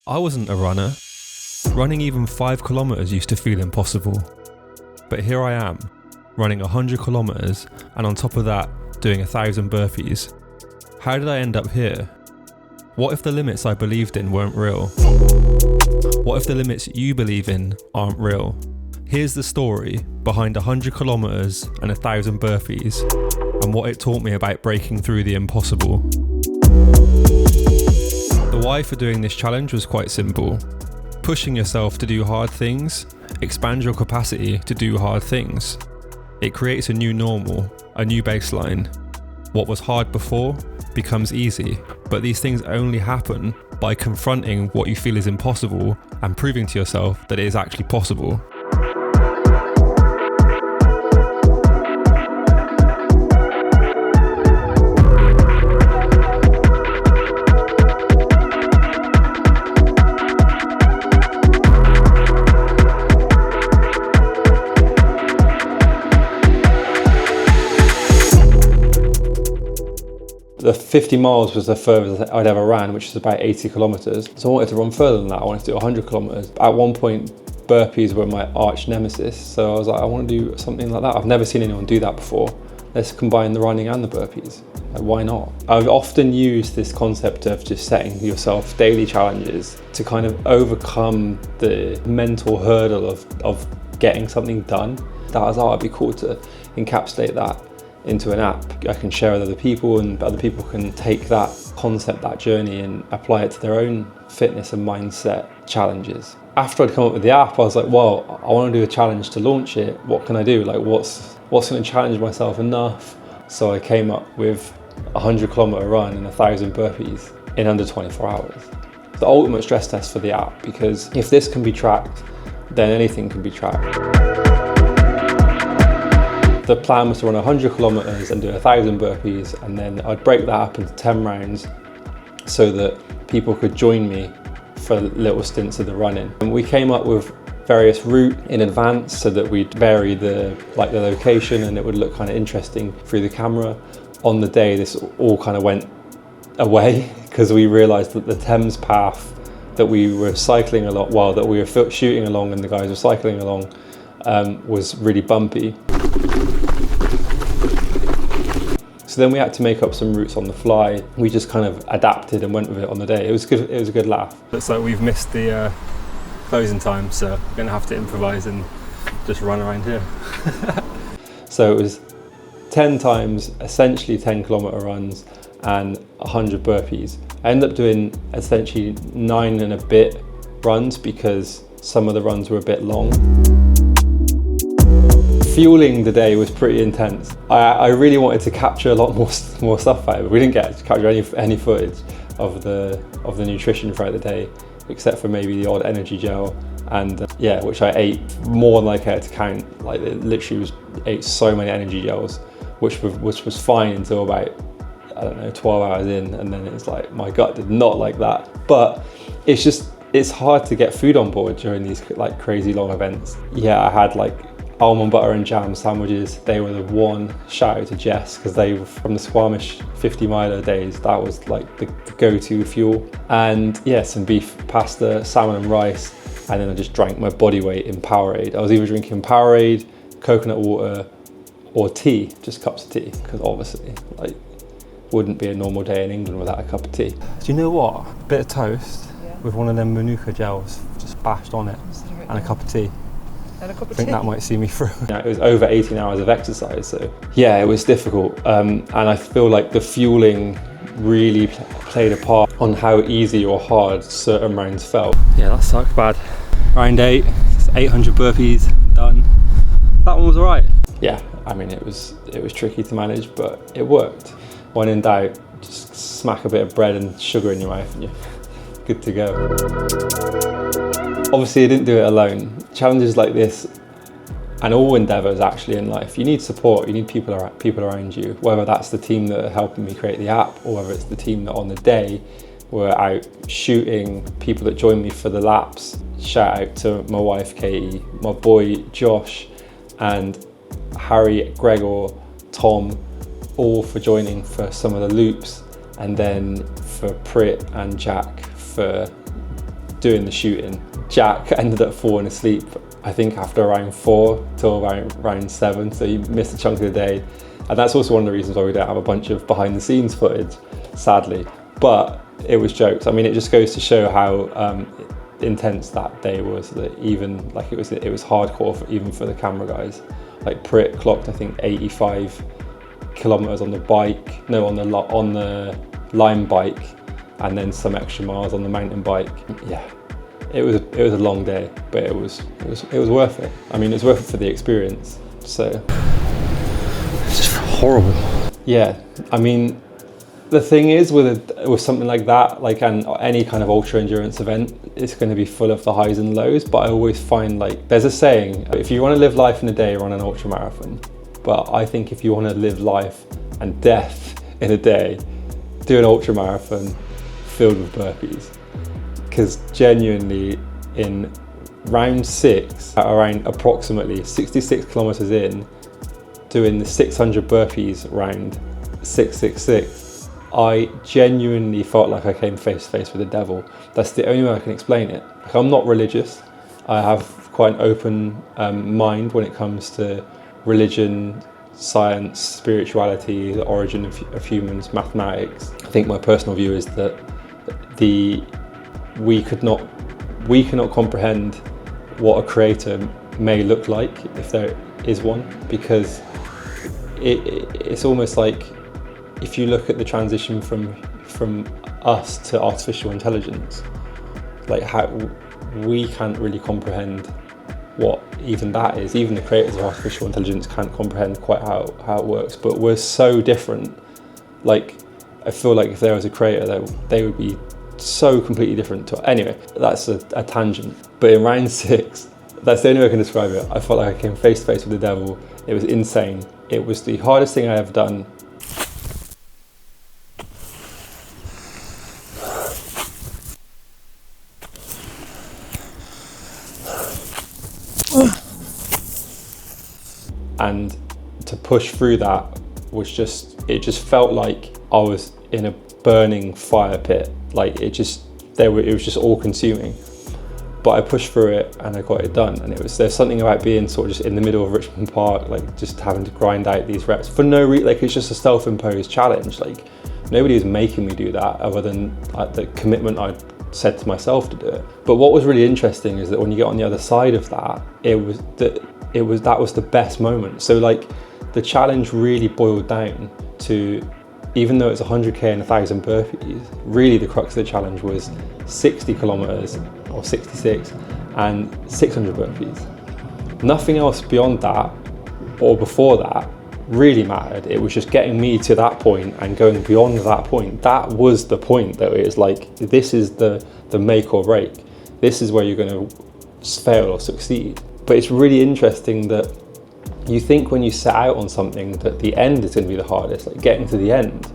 I wasn't a runner. Running even 5 kilometers used to feel impossible. But here I am, running 100 kilometers and on top of that, doing 1,000 burpees. How did I end up here? What if the limits I believed in weren't real? What if the limits you believe in aren't real? Here's the story behind 100 kilometers and 1,000 burpees and what it taught me about breaking through the impossible. The why for doing this challenge was quite simple. Pushing yourself to do hard things expands your capacity to do hard things. It creates a new normal, a new baseline. What was hard before becomes easy, but these things only happen by confronting what you feel is impossible and proving to yourself that it is actually possible. The 50 miles was the furthest I'd ever ran, which is about 80 kilometers. So I wanted to run further than that. I wanted to do 100 kilometers. At one point, burpees were my arch nemesis. So I was like, I want to do something like that. I've never seen anyone do that before. Let's combine the running and the burpees. Like, why not? I've often used this concept of just setting yourself daily challenges to kind of overcome the mental hurdle of getting something done. That I thought it'd be cool to encapsulate that into an app I can share with other people, and other people can take that concept, that journey, and apply it to their own fitness and mindset challenges. After I'd come up with the app, I was like, well, I want to do a challenge to launch it. What can I do? Like, what's going to challenge myself enough? So I came up with a 100 kilometer run and 1,000 burpees in under 24 hours. The ultimate stress test for the app, because if this can be tracked, then anything can be tracked. The plan was to run 100 kilometers and do 1,000 burpees, and then I'd break that up into 10 rounds so that people could join me for little stints of the running. And we came up with various routes in advance so that we'd vary the location and it would look kind of interesting through the camera. On the day, this all kind of went away because we realized that the Thames path that we were cycling along, that we were shooting along and the guys were cycling along, was really bumpy. So then we had to make up some routes on the fly. We just kind of adapted and went with it on the day. It was good. It was a good laugh. Looks like we've missed the closing time, so we're gonna have to improvise and just run around here. So it was 10 times, essentially 10 kilometer runs and 100 burpees. I ended up doing essentially 9 and a bit runs because some of the runs were a bit long. Fueling the day was pretty intense. I really wanted to capture a lot more stuff out of it. We didn't get to capture any footage of the nutrition throughout the day, except for maybe the odd energy gel, and which I ate more than I cared to count. Like, it literally ate so many energy gels, which was fine until about, I don't know, 12 hours in, and then it's like my gut did not like that. But it's hard to get food on board during these like crazy long events. Yeah, I had like almond butter and jam sandwiches. They were the one. Shout out to Jess, because they were from the Squamish 50 miler days. That was like the go-to fuel. And yeah, some beef pasta, salmon and rice. And then I just drank my body weight in Powerade. I was either drinking Powerade, coconut water, or tea, just cups of tea, because obviously, like, wouldn't be a normal day in England without a cup of tea. Do you know what? A bit of toast with one of them Manuka gels just bashed on it, and a cup of tea. And a cup of I think tea. that might see me through. Yeah, it was over 18 hours of exercise, so yeah, it was difficult. And I feel like the fueling really played a part on how easy or hard certain rounds felt. Yeah, that sucked bad. Round 8, 800 burpees, done. That one was all right. Yeah, I mean, it was tricky to manage, but it worked. When in doubt, just smack a bit of bread and sugar in your mouth and you're good to go. Obviously, I didn't do it alone. Challenges like this, and all endeavours actually in life, you need support, you need people around you, whether that's the team that are helping me create the app, or whether it's the team that on the day were out shooting, people that joined me for the laps. Shout out to my wife Katie, my boy Josh, and Harry, Gregor, Tom, all for joining for some of the loops, and then for Prit and Jack for doing the shooting. Jack ended up falling asleep, I think after round 4 till round 7, so he missed a chunk of the day. And that's also one of the reasons why we don't have a bunch of behind the scenes footage, sadly. But it was jokes. I mean, it just goes to show how intense that day was, that even like it was hardcore even for the camera guys. Like Prit clocked, I think, 85 kilometers on the bike, no, on the Lime bike, and then some extra miles on the mountain bike. Yeah, it was a long day, but it was worth it. I mean, it was worth it for the experience. So it's just horrible. Yeah, I mean, the thing is with something like that, like any kind of ultra endurance event, it's going to be full of the highs and lows. But I always find, like, there's a saying: if you want to live life in a day, run an ultra marathon. But I think if you want to live life and death in a day, do an ultra marathon filled with burpees. Because genuinely, in round 6, at around approximately 66 kilometers in, doing the 600 burpees round 666, I genuinely felt like I came face to face with the devil. That's the only way I can explain it. Like, I'm not religious. I have quite an open mind when it comes to religion, science, spirituality, the origin of humans, mathematics. I think my personal view is that we cannot comprehend what a creator may look like, if there is one, because it's almost like, if you look at the transition from us to artificial intelligence, like how we can't really comprehend what even that is. Even the creators of artificial intelligence can't comprehend quite how it works, but we're so different. Like, I feel like if there was a creator, they would be so completely different to. Anyway, that's a tangent. But in round 6, that's the only way I can describe it. I felt like I came face to face with the devil. It was insane. It was the hardest thing I ever done. And to push through that was it just felt like I was in a burning fire pit. Like, it was just all consuming. But I pushed through it and I got it done. And there's something about being sort of just in the middle of Richmond Park, like just having to grind out these reps for no reason. Like, it's just a self-imposed challenge. Like, nobody was making me do that other than the commitment I'd said to myself to do it. But what was really interesting is that when you get on the other side of that, that was the best moment. So, like, the challenge really boiled down to, even though it's 100k and 1,000 burpees, really the crux of the challenge was 60 kilometers or 66 and 600 burpees. Nothing else beyond that or before that really mattered. It was just getting me to that point and going beyond that point. That was the point, though. It was like, this is the make or break. This is where you're going to fail or succeed. But it's really interesting that you think when you set out on something that the end is going to be the hardest, like getting to the end.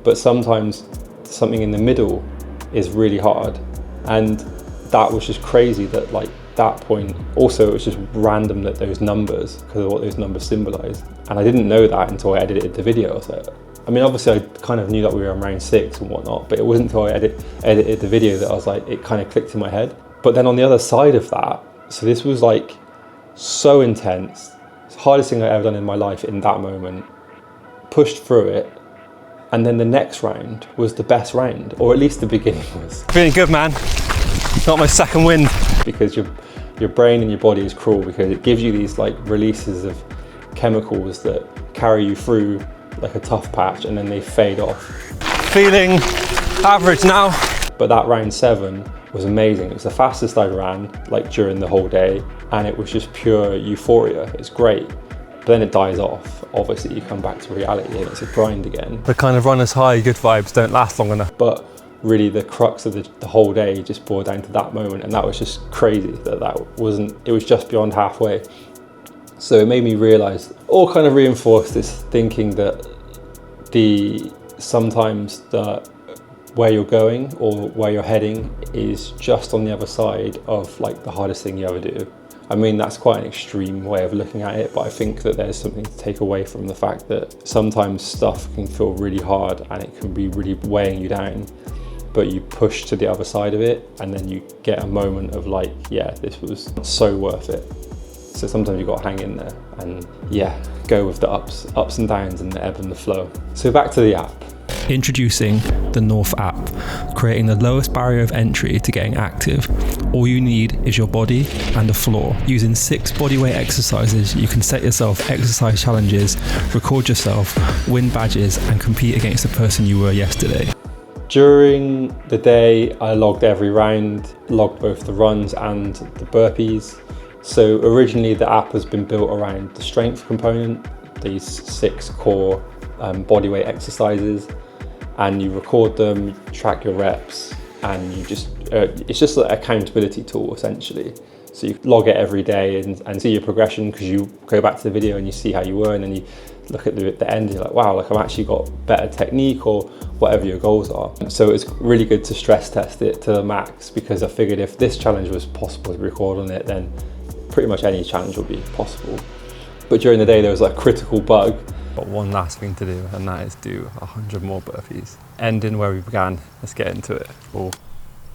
But sometimes something in the middle is really hard. And that was just crazy that, like, that point, also it was just random that those numbers, because of what those numbers symbolize. And I didn't know that until I edited the video. So, I mean, obviously I kind of knew that we were in round 6 and whatnot, but it wasn't until I edited the video that I was like, it kind of clicked in my head. But then on the other side of that, so this was like so intense. It's the hardest thing I've ever done in my life in that moment. Pushed through it. And then the next round was the best round, or at least the beginning was. Feeling good, man. Got my second wind. Because your brain and your body is cruel, because it gives you these like releases of chemicals that carry you through like a tough patch and then they fade off. Feeling average now. But that round 7 was amazing. It was the fastest I ran like during the whole day, and it was just pure euphoria. It's great. But then it dies off. Obviously you come back to reality and it's a grind again. The kind of runner's high, good vibes don't last long enough. But really the crux of the whole day just boiled down to that moment, and that was just crazy it was just beyond halfway. So it made me realize, or kind of reinforce this thinking that sometimes where you're going or where you're heading is just on the other side of like the hardest thing you ever do. I mean, that's quite an extreme way of looking at it, but I think that there's something to take away from the fact that sometimes stuff can feel really hard and it can be really weighing you down. but you push to the other side of it, and then you get a moment of like, yeah, this was so worth it. So sometimes you've got to hang in there and yeah, go with the ups and downs and the ebb and the flow. So back to the app. Introducing the North app, creating the lowest barrier of entry to getting active. All you need is your body and a floor. Using 6 bodyweight exercises, you can set yourself exercise challenges, record yourself, win badges, and compete against the person you were yesterday. During the day, I logged every round, logged both the runs and the burpees. So originally the app has been built around the strength component, these 6 core bodyweight exercises, and you record them, you track your reps, and you just, it's just an accountability tool essentially. So you log it every day and see your progression, because you go back to the video and you see how you were, and then you look at the end and you're like, wow, like I've actually got better technique, or whatever your goals are. So it's really good to stress test it to the max, because I figured if this challenge was possible to record on it, then pretty much any challenge will be possible. But during the day there was like a critical bug. Got one last thing to do, and that is do 100 more burpees. Ending where we began, let's get into it. Oh.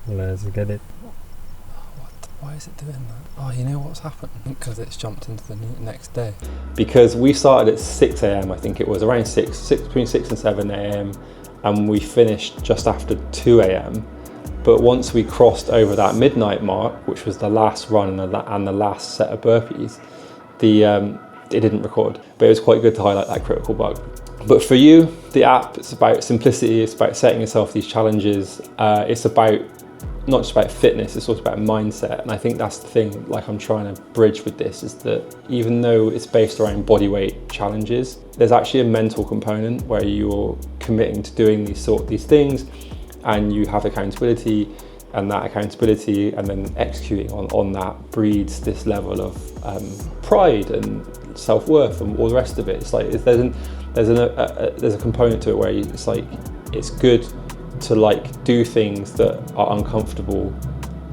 Let's get it. What? Why is it doing that? Oh, you know what's happened? Because it's jumped into the next day. Because we started at 6 a.m, I think it was, around 6, between 6 and 7 a.m, and we finished just after 2 a.m. But once we crossed over that midnight mark, which was the last run and the last set of burpees, it didn't record. But it was quite good to highlight that critical bug. But for you, the app, it's about simplicity, it's about setting yourself these challenges. It's about not just about fitness, it's also about mindset. And I think that's the thing, like I'm trying to bridge with this, is that even though it's based around bodyweight challenges, there's actually a mental component where you're committing to doing these things, and you have accountability, and that accountability and then executing on that breeds this level of pride and self-worth and all the rest of it. It's like there's a component to it where it's like it's good to like do things that are uncomfortable,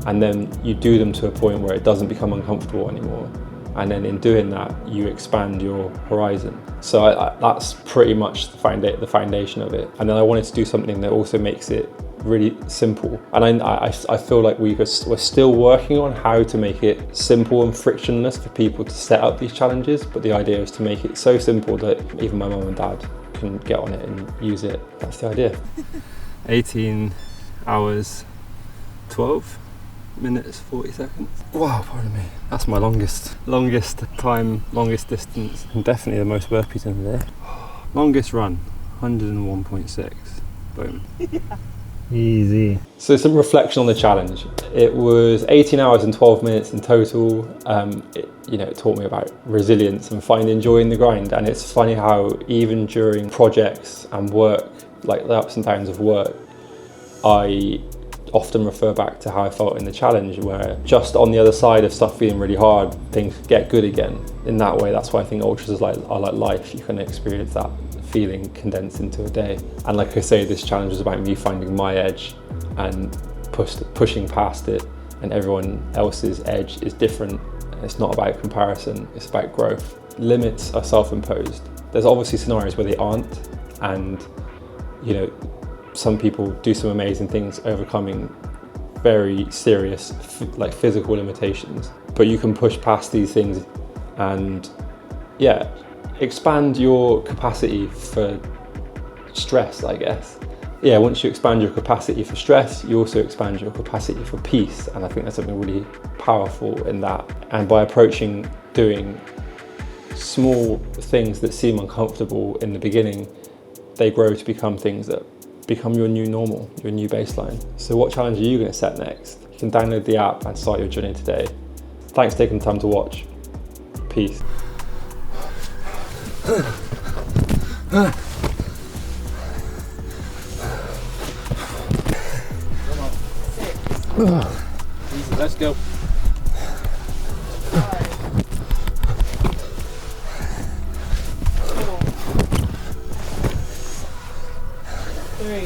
and then you do them to a point where it doesn't become uncomfortable anymore, and then in doing that you expand your horizon. So that's pretty much the foundation of it. And then I wanted to do something that also makes it really simple, and I feel like we're still working on how to make it simple and frictionless for people to set up these challenges, but the idea is to make it so simple that even my mum and dad can get on it and use it. That's the idea. 18 hours 12 minutes 40 seconds. Wow, pardon me. That's my longest time, longest distance, and definitely the most burpees in the day. Longest run, 101.6. Boom. Easy. So some reflection on the challenge. It was 18 hours and 12 minutes in total. It taught me about resilience and finding joy in the grind. And it's funny how even during projects and work, like the ups and downs of work, I often refer back to how I felt in the challenge, where just on the other side of stuff feeling really hard, things get good again. In that way, that's why I think ultras are like life. You can experience that feeling condensed into a day. And like I say, this challenge was about me finding my edge and pushing past it, and everyone else's edge is different. It's not about comparison, it's about growth. Limits are self-imposed. There's obviously scenarios where they aren't, and some people do some amazing things overcoming very serious like physical limitations, but you can push past these things and expand your capacity for stress, I guess. Once you expand your capacity for stress, you also expand your capacity for peace, and I think there's something really powerful in that. And by approaching doing small things that seem uncomfortable in the beginning, they grow to become things that become your new normal, your new baseline. So what challenge are you going to set next? You can download the app and start your journey today. Thanks for taking the time to watch. Peace. Easy, let's go. 3,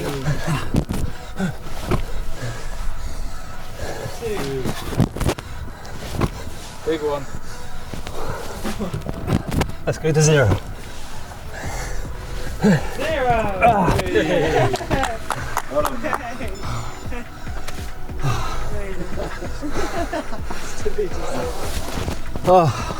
2, big one. Let's go to 0. 0! Well done. Oh,